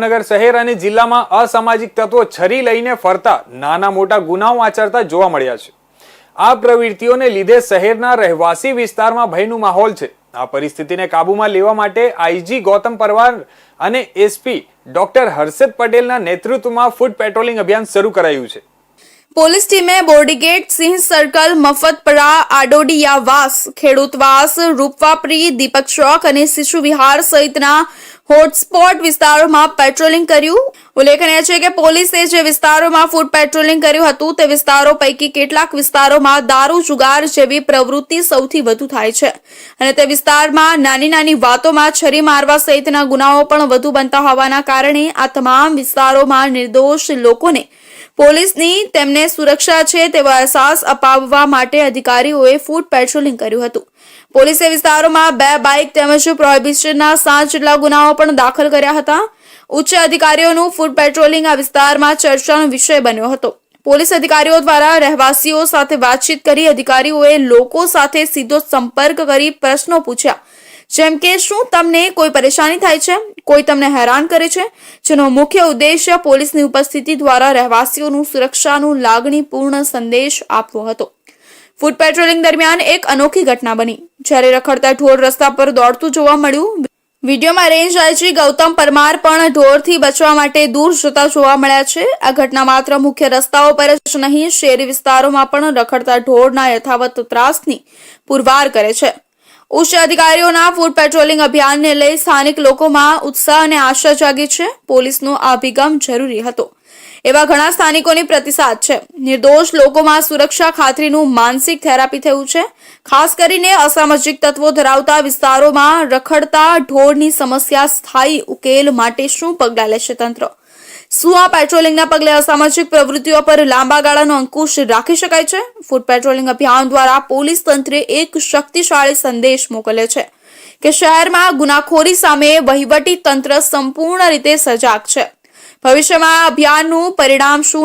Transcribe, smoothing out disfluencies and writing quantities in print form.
નગર શહેર અને જિલ્લામાં અસામાજિક તત્વો છરી લઈને ફરતા નાના મોટા ગુનાઓ આચરતા જોવા મળ્યા છે। આ પ્રવૃત્તિઓને લીધે શહેરના રહેવાસી વિસ્તારમાં ભયનો માહોલ છે। આ પરિસ્થિતિને કાબૂમાં લેવા માટે આઈજી ગૌતમ પરમાર અને એસપી ડોક્ટર હર્ષદ પટેલના નેતૃત્વમાં ફૂડ પેટ્રોલિંગ અભિયાન શરૂ કરાયું છે। પોલીસ ટીમે બોર્ડીગેટ, સિંહ સર્કલ, મફતપરા, આડોડિયાવાસ, ખેડૂતવાસ, રૂપવાપરી, દીપક ચોક અને શિશુ વિહાર સહિતના હોટસ્પોટ વિસ્તારોમાં પેટ્રોલિંગ કર્યું। ઉલ્લેખનીય છે કે પોલીસે જે વિસ્તારોમાં ફૂડ પેટ્રોલિંગ કર્યું હતું તે વિસ્તારો પૈકી કેટલાક વિસ્તારોમાં દારૂ જુગાર જેવી પ્રવૃત્તિ સૌથી વધુ થાય છે અને તે વિસ્તારમાં નાની નાની વાતોમાં છરી મારવા સહિતના ગુનાઓ પણ વધુ બનતા હોવાના કારણે આ તમામ વિસ્તારોમાં નિર્દોષ લોકોને પોલીસની તેમને સુરક્ષા છે તેવો અહેસાસ અપાવવા માટે અધિકારીઓએ ફૂડ પેટ્રોલિંગ કર્યું હતું। પોલીસે વિસ્તારોમાં 2 બાઇક તેમજ પ્રોહિબિશનના 7 જેટલા ગુનાઓ પણ દાખલ કર્યા હતા। ઉચ્ચ અધિકારીઓનું ફૂડ પેટ્રોલિંગ આ વિસ્તારમાં ચર્ચાનો વિષય બન્યો હતો। પોલીસ અધિકારીઓ દ્વારા રહેવાસીઓ સાથે વાતચીત કરી અધિકારીઓએ લોકો સાથે સીધો સંપર્ક કરી પ્રશ્નો પૂછ્યા, જેમ કે શું તમને કોઈ પરેશાની થાય છે, કોઈ તમને હેરાન કરે છે, જેનો મુખ્ય ઉદ્દેશ્ય પોલીસની ઉપસ્થિતિ દ્વારા રહેવાસીઓનું સુરક્ષાનું લાગણીપૂર્ણ સંદેશ આપવો હતો। ફૂડ પેટ્રોલિંગ દરમિયાન એક અનોખી ઘટના બની, જ્યારે રખડતા ઢોર રસ્તા પર દોડતું જોવા મળ્યું। વિડીયોમાં રેન્જ આઈજી ગૌતમ પરમાર પણ ઢોરથી બચવા માટે દૂર જતા જોવા મળ્યા છે। આ ઘટના માત્ર મુખ્ય રસ્તાઓ પર જ નહીં, શહેરી વિસ્તારોમાં પણ રખડતા ઢોરના યથાવત ત્રાસની પુરવાર કરે છે। ઉચ્ચ અધિકારીઓના ફૂડ પેટ્રોલિંગ અભિયાનને લઈ સ્થાનિક લોકોમાં ઉત્સાહ અને આશા જાગી છે। પોલીસનો આ અભિગમ જરૂરી હતો એવા ઘણા સ્થાનિકોની પ્રતિસાદ છે। નિર્દોષ લોકોમાં સુરક્ષા ખાતરીનું માનસિક થેરાપી થયું છે। ખાસ કરીને અસામાજિક તત્વો ધરાવતા વિસ્તારોમાં રખડતા ઢોરની સમસ્યા સ્થાયી ઉકેલ માટે શું પગલાં લેશે તંત્ર? શું આ પેટ્રોલિંગના પગલે અસામાજિક પ્રવૃત્તિઓ પર લાંબા ગાળાનો અંકુશ રાખી શકાય છે? ફૂડ પેટ્રોલિંગ અભિયાન દ્વારા પોલીસ તંત્રે એક શક્તિશાળી સંદેશ મોકલ્યો છે કે શહેરમાં ગુનાખોરી સામે વહીવટી તંત્ર સંપૂર્ણ રીતે સજાગ છે। ભવિષ્યમાં આ અભિયાનનું પરિણામ શું